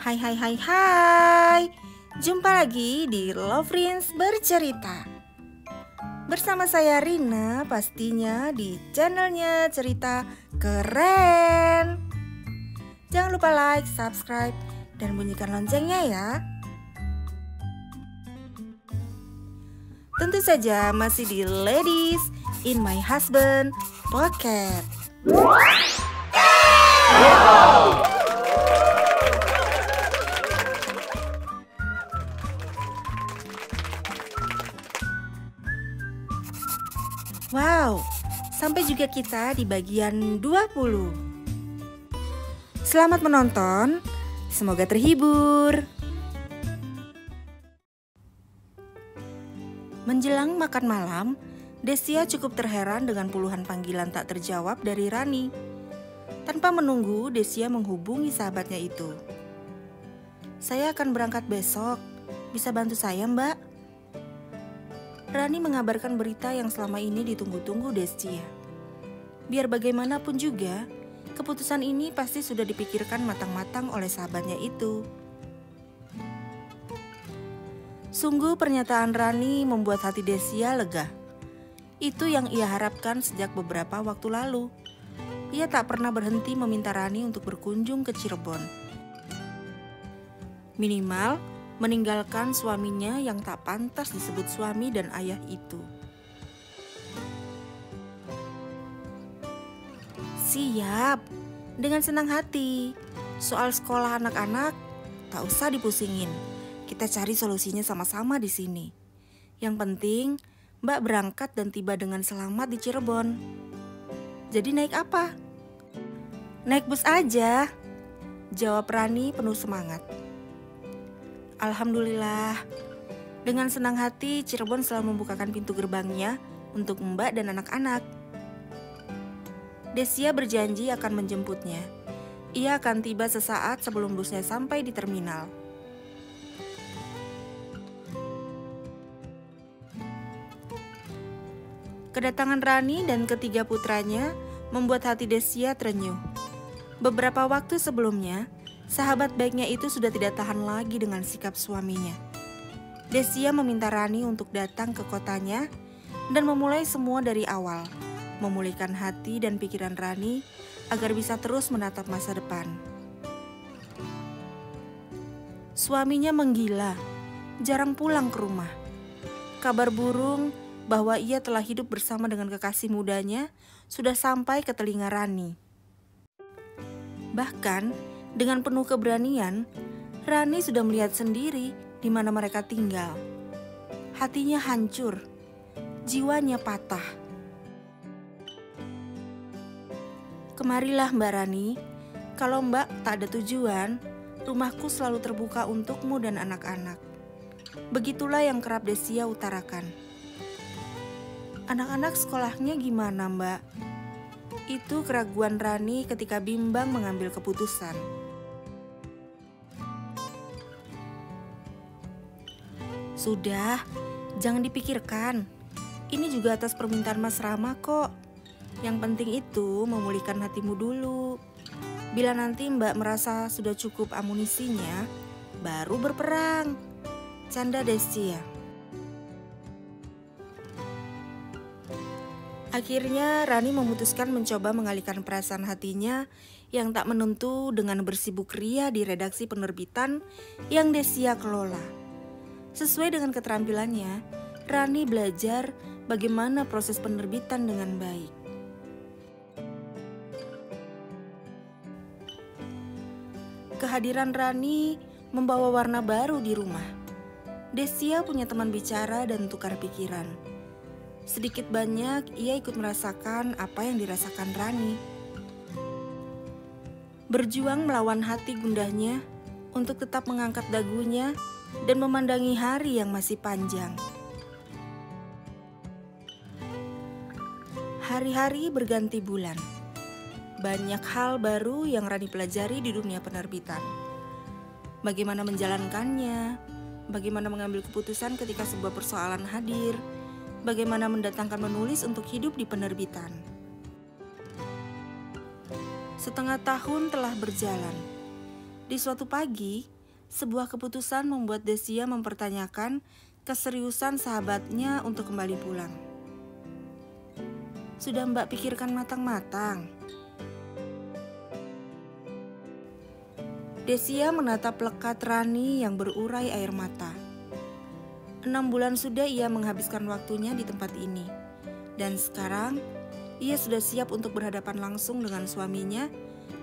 Hai hai hai hai. Jumpa lagi di Lovrins Bercerita. Bersama saya Rina, pastinya di channelnya Cerita Keren. Jangan lupa like, subscribe, dan bunyikan loncengnya ya. Tentu saja masih di Ladies in My Husband Pocket. Wow, sampai juga kita di bagian 20. Selamat menonton, semoga terhibur. Menjelang makan malam, Desya cukup terheran dengan puluhan panggilan tak terjawab dari Rani. Tanpa menunggu, Desya menghubungi sahabatnya itu. "Saya akan berangkat besok, bisa bantu saya, Mbak?" Rani mengabarkan berita yang selama ini ditunggu-tunggu Desya. Biar bagaimanapun juga, keputusan ini pasti sudah dipikirkan matang-matang oleh sahabatnya itu. Sungguh pernyataan Rani membuat hati Desya lega. Itu yang ia harapkan sejak beberapa waktu lalu. Ia tak pernah berhenti meminta Rani untuk berkunjung ke Cirebon. Minimal meninggalkan suaminya yang tak pantas disebut suami dan ayah itu. Siap, dengan senang hati. Soal sekolah anak-anak tak usah dipusingin. Kita cari solusinya sama-sama di sini. Yang penting Mbak berangkat dan tiba dengan selamat di Cirebon. Jadi naik apa? Naik bus aja, jawab Rani penuh semangat. Alhamdulillah, dengan senang hati Cirebon selalu membukakan pintu gerbangnya untuk Mbak dan anak-anak. Desya berjanji akan menjemputnya. Ia akan tiba sesaat sebelum busnya sampai di terminal. Kedatangan Rani dan ketiga putranya membuat hati Desya terenyuh. Beberapa waktu sebelumnya, sahabat baiknya itu sudah tidak tahan lagi dengan sikap suaminya. Desya meminta Rani untuk datang ke kotanya dan memulai semua dari awal, memulihkan hati dan pikiran Rani agar bisa terus menatap masa depan. Suaminya menggila, jarang pulang ke rumah. Kabar burung bahwa ia telah hidup bersama dengan kekasih mudanya sudah sampai ke telinga Rani. Bahkan dengan penuh keberanian, Rani sudah melihat sendiri di mana mereka tinggal. Hatinya hancur, jiwanya patah. "Kemarilah Mbak Rani, kalau Mbak tak ada tujuan, rumahku selalu terbuka untukmu dan anak-anak." Begitulah yang kerap Desya utarakan. "Anak-anak sekolahnya gimana Mbak?" Itu keraguan Rani ketika bimbang mengambil keputusan. "Sudah, jangan dipikirkan. Ini juga atas permintaan Mas Rama kok. Yang penting itu memulihkan hatimu dulu. Bila nanti Mbak merasa sudah cukup amunisinya, baru berperang." Canda Desya. Akhirnya Rani memutuskan mencoba mengalihkan perasaan hatinya yang tak menentu dengan bersibuk ria di redaksi penerbitan yang Desya kelola. Sesuai dengan keterampilannya, Rani belajar bagaimana proses penerbitan dengan baik. Kehadiran Rani membawa warna baru di rumah. Desya punya teman bicara dan tukar pikiran. Sedikit banyak ia ikut merasakan apa yang dirasakan Rani. Berjuang melawan hati gundahnya untuk tetap mengangkat dagunya dan memandangi hari yang masih panjang. Hari-hari berganti bulan. Banyak hal baru yang Rani pelajari di dunia penerbitan. Bagaimana menjalankannya, bagaimana mengambil keputusan ketika sebuah persoalan hadir, bagaimana mendatangkan menulis untuk hidup di penerbitan. Setengah tahun telah berjalan. Di suatu pagi, Sebuah keputusan membuat Desia mempertanyakan keseriusan sahabatnya untuk kembali pulang. Sudah Mbak pikirkan matang-matang? Desia menatap lekat Rani yang berurai air mata. 6 bulan sudah ia menghabiskan waktunya di tempat ini. Dan sekarang, ia sudah siap untuk berhadapan langsung dengan suaminya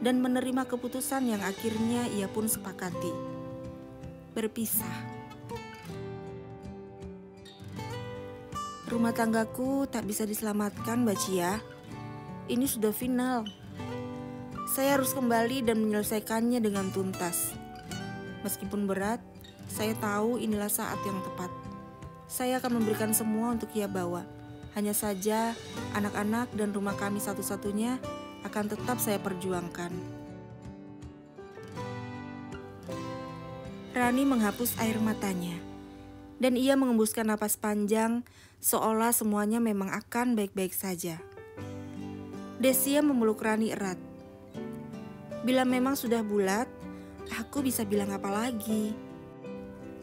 dan menerima keputusan yang akhirnya ia pun sepakati. Berpisah. Rumah tanggaku tak bisa diselamatkan, Mbak Cia. Ini sudah final. Saya harus kembali dan menyelesaikannya dengan tuntas. Meskipun berat, saya tahu inilah saat yang tepat. Saya akan memberikan semua untuk ia bawa. Hanya saja, anak-anak dan rumah kami satu-satunya akan tetap saya perjuangkan. Rani menghapus air matanya, dan ia mengembuskan napas panjang seolah semuanya memang akan baik-baik saja. Desia memeluk Rani erat. Bila memang sudah bulat, aku bisa bilang apa lagi?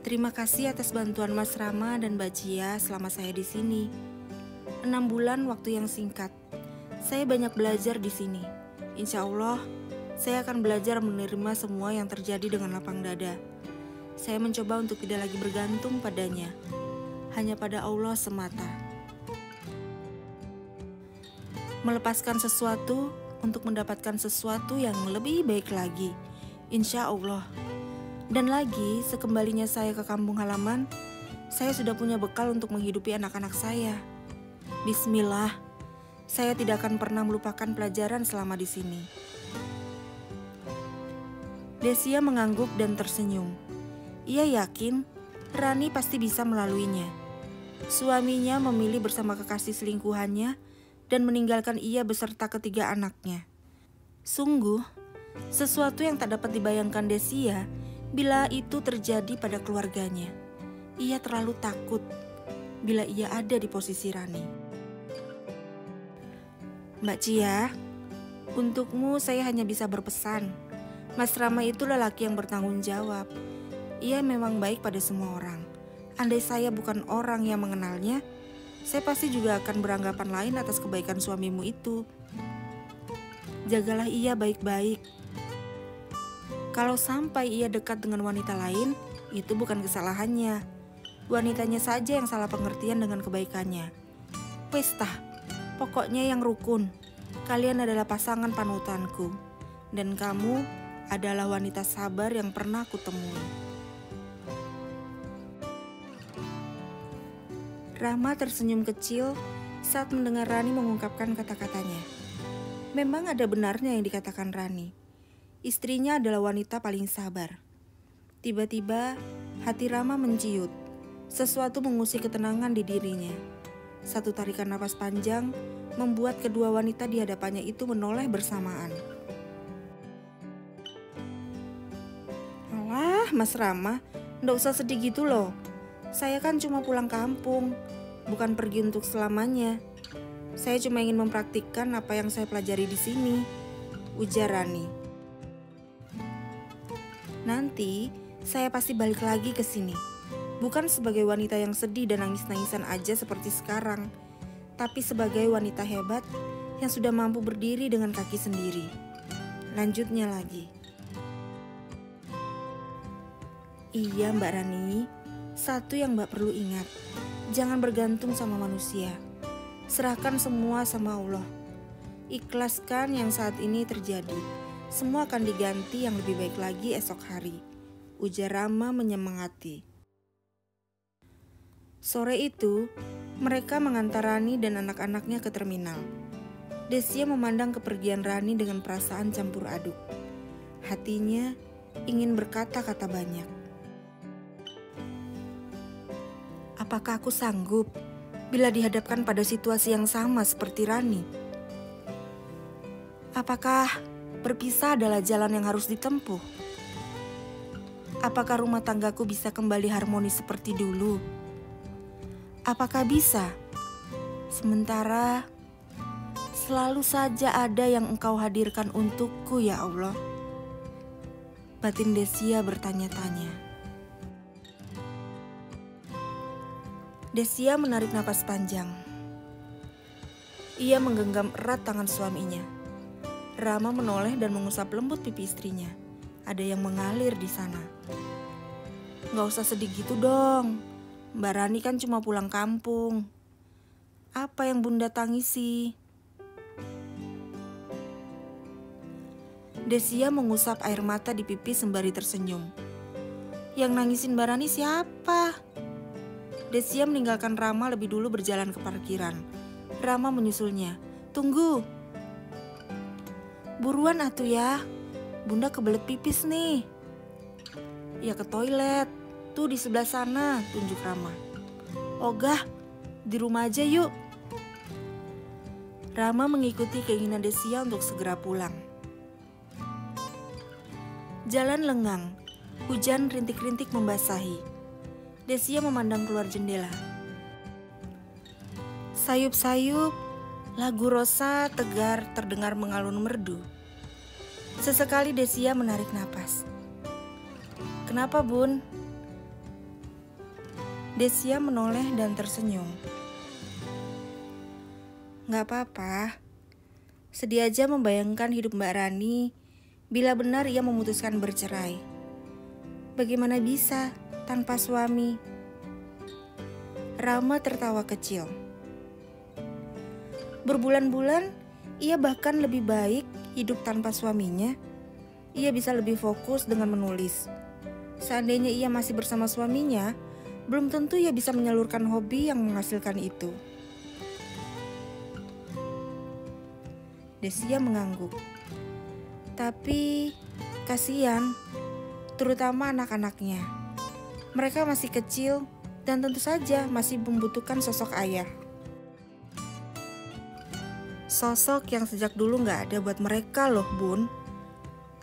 Terima kasih atas bantuan Mas Rama dan Mbak Cia selama saya di sini. 6 bulan waktu yang singkat. Saya banyak belajar di sini. Insya Allah, saya akan belajar menerima semua yang terjadi dengan lapang dada. Saya mencoba untuk tidak lagi bergantung padanya, hanya pada Allah semata. Melepaskan sesuatu untuk mendapatkan sesuatu yang lebih baik lagi, insya Allah. Dan lagi, sekembalinya saya ke kampung halaman, saya sudah punya bekal untuk menghidupi anak-anak saya. Bismillah, saya tidak akan pernah melupakan pelajaran selama di sini. Desia mengangguk dan tersenyum. Ia yakin Rani pasti bisa melaluinya. Suaminya memilih bersama kekasih selingkuhannya dan meninggalkan ia beserta ketiga anaknya. Sungguh, sesuatu yang tak dapat dibayangkan Desia bila itu terjadi pada keluarganya. Ia terlalu takut bila ia ada di posisi Rani. Mbak Cia, untukmu saya hanya bisa berpesan. Mas Rama itu lelaki yang bertanggung jawab. Ia memang baik pada semua orang. Andai saya bukan orang yang mengenalnya, saya pasti juga akan beranggapan lain atas kebaikan suamimu itu. Jagalah ia baik-baik. Kalau sampai ia dekat dengan wanita lain, itu bukan kesalahannya. Wanitanya saja yang salah pengertian dengan kebaikannya. Pesta, pokoknya yang rukun. Kalian adalah pasangan panutanku. Dan kamu adalah wanita sabar yang pernah kutemui. Rahma tersenyum kecil saat mendengar Rani mengungkapkan kata-katanya. Memang ada benarnya yang dikatakan Rani. Istrinya adalah wanita paling sabar. Tiba-tiba hati Rahma menciut. Sesuatu mengusik ketenangan di dirinya. Satu tarikan napas panjang membuat kedua wanita di hadapannya itu menoleh bersamaan. Alah, Mas Rama, ndak usah sedih gitu loh. Saya kan cuma pulang kampung, bukan pergi untuk selamanya. Saya cuma ingin mempraktikkan apa yang saya pelajari di sini, ujar Rani. Nanti saya pasti balik lagi ke sini, bukan sebagai wanita yang sedih dan nangis-nangisan aja seperti sekarang, tapi sebagai wanita hebat yang sudah mampu berdiri dengan kaki sendiri. Lanjutnya lagi. Iya Mbak Rani, satu yang Mbak perlu ingat, jangan bergantung sama manusia. Serahkan semua sama Allah. Ikhlaskan yang saat ini terjadi. Semua akan diganti yang lebih baik lagi esok hari, ujar Rama menyemangati. Sore itu, mereka mengantar Rani dan anak-anaknya ke terminal. Desia memandang kepergian Rani dengan perasaan campur aduk. Hatinya ingin berkata-kata banyak. Apakah aku sanggup bila dihadapkan pada situasi yang sama seperti Rani? Apakah berpisah adalah jalan yang harus ditempuh? Apakah rumah tanggaku bisa kembali harmonis seperti dulu? Apakah bisa? Sementara selalu saja ada yang Engkau hadirkan untukku, ya Allah. Batin Desia bertanya-tanya. Desia menarik napas panjang. Ia menggenggam erat tangan suaminya. Rama menoleh dan mengusap lembut pipi istrinya. Ada yang mengalir di sana. Gak usah sedih gitu dong. Mbak Rani kan cuma pulang kampung. Apa yang Bunda tangisi? Desia mengusap air mata di pipi sembari tersenyum. Yang nangisin Mbak Rani siapa? Desia meninggalkan Rama lebih dulu berjalan ke parkiran. Rama menyusulnya. Tunggu. Buruan atuh ya. Bunda kebelet pipis nih. Ya ke toilet. Tuh di sebelah sana, tunjuk Rama. Ogah, di rumah aja yuk. Rama mengikuti keinginan Desia untuk segera pulang. Jalan lengang, hujan rintik-rintik membasahi. Desia memandang keluar jendela. Sayup-sayup, lagu Rosa tegar terdengar mengalun merdu. Sesekali Desia menarik napas. Kenapa, Bun? Desia menoleh dan tersenyum. Gak apa-apa. Sedih aja membayangkan hidup Mbak Rani bila benar ia memutuskan bercerai. Bagaimana bisa tanpa suami? Rama tertawa kecil. Berbulan-bulan ia bahkan lebih baik hidup tanpa suaminya. Ia bisa lebih fokus dengan menulis. Seandainya ia masih bersama suaminya, belum tentu ia bisa menyalurkan hobi yang menghasilkan itu. Desia mengangguk. Tapi kasihan, terutama anak-anaknya. Mereka masih kecil dan tentu saja masih membutuhkan sosok ayah. Sosok yang sejak dulu gak ada buat mereka loh, Bun.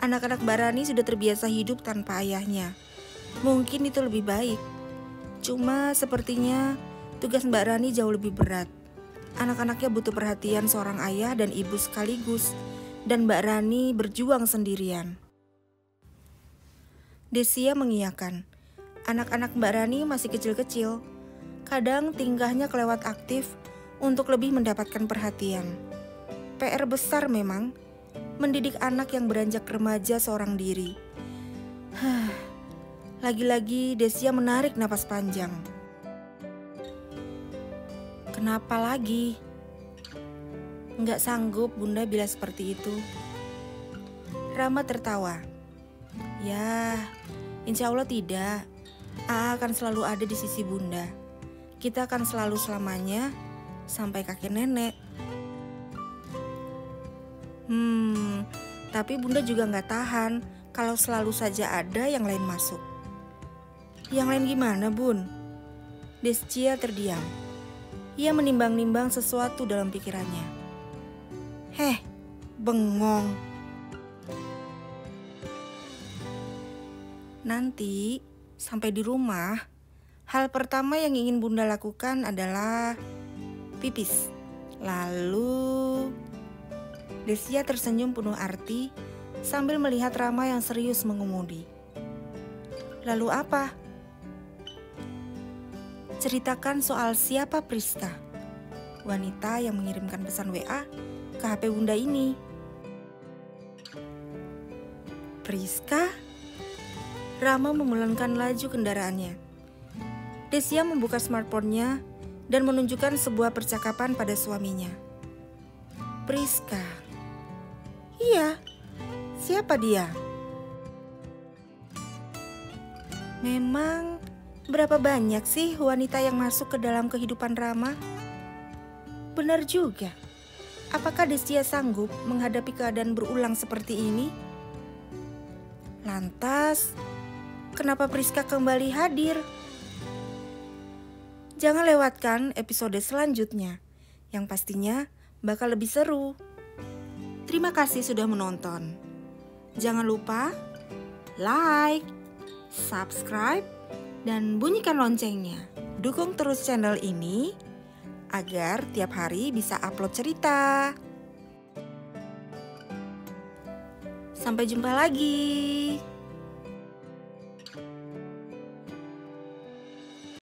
Anak-anak Mbak Rani sudah terbiasa hidup tanpa ayahnya. Mungkin itu lebih baik. Cuma sepertinya tugas Mbak Rani jauh lebih berat. Anak-anaknya butuh perhatian seorang ayah dan ibu sekaligus. Dan Mbak Rani berjuang sendirian. Desia mengiyakan. Anak-anak Mbak Rani masih kecil-kecil. Kadang tingkahnya kelewat aktif untuk lebih mendapatkan perhatian. PR besar memang, mendidik anak yang beranjak remaja seorang diri. Lagi-lagi Desia menarik napas panjang. Kenapa lagi? Nggak sanggup Bunda bila seperti itu. Rama tertawa. Ya, insya Allah tidak. AA akan selalu ada di sisi Bunda. Kita akan selalu selamanya sampai kakek nenek. Tapi Bunda juga nggak tahan kalau selalu saja ada yang lain masuk. Yang lain gimana, Bun? Desia terdiam. Ia menimbang-nimbang sesuatu dalam pikirannya. Bengong. Nanti sampai di rumah, hal pertama yang ingin Bunda lakukan adalah pipis. Lalu Desia tersenyum penuh arti sambil melihat Rama yang serius mengemudi. Lalu apa? Ceritakan soal siapa Priska, wanita yang mengirimkan pesan WA ke HP Bunda ini. Priska? Rama memelankan laju kendaraannya. Desia membuka smartphone-nya dan menunjukkan sebuah percakapan pada suaminya. Priska? Iya, siapa dia? Memang berapa banyak sih wanita yang masuk ke dalam kehidupan Rama? Benar juga. Apakah Desia sanggup menghadapi keadaan berulang seperti ini? Lantas, kenapa Priska kembali hadir? Jangan lewatkan episode selanjutnya, yang pastinya bakal lebih seru. Terima kasih sudah menonton. Jangan lupa like, subscribe, dan bunyikan loncengnya. Dukung terus channel ini agar tiap hari bisa upload cerita. Sampai jumpa lagi.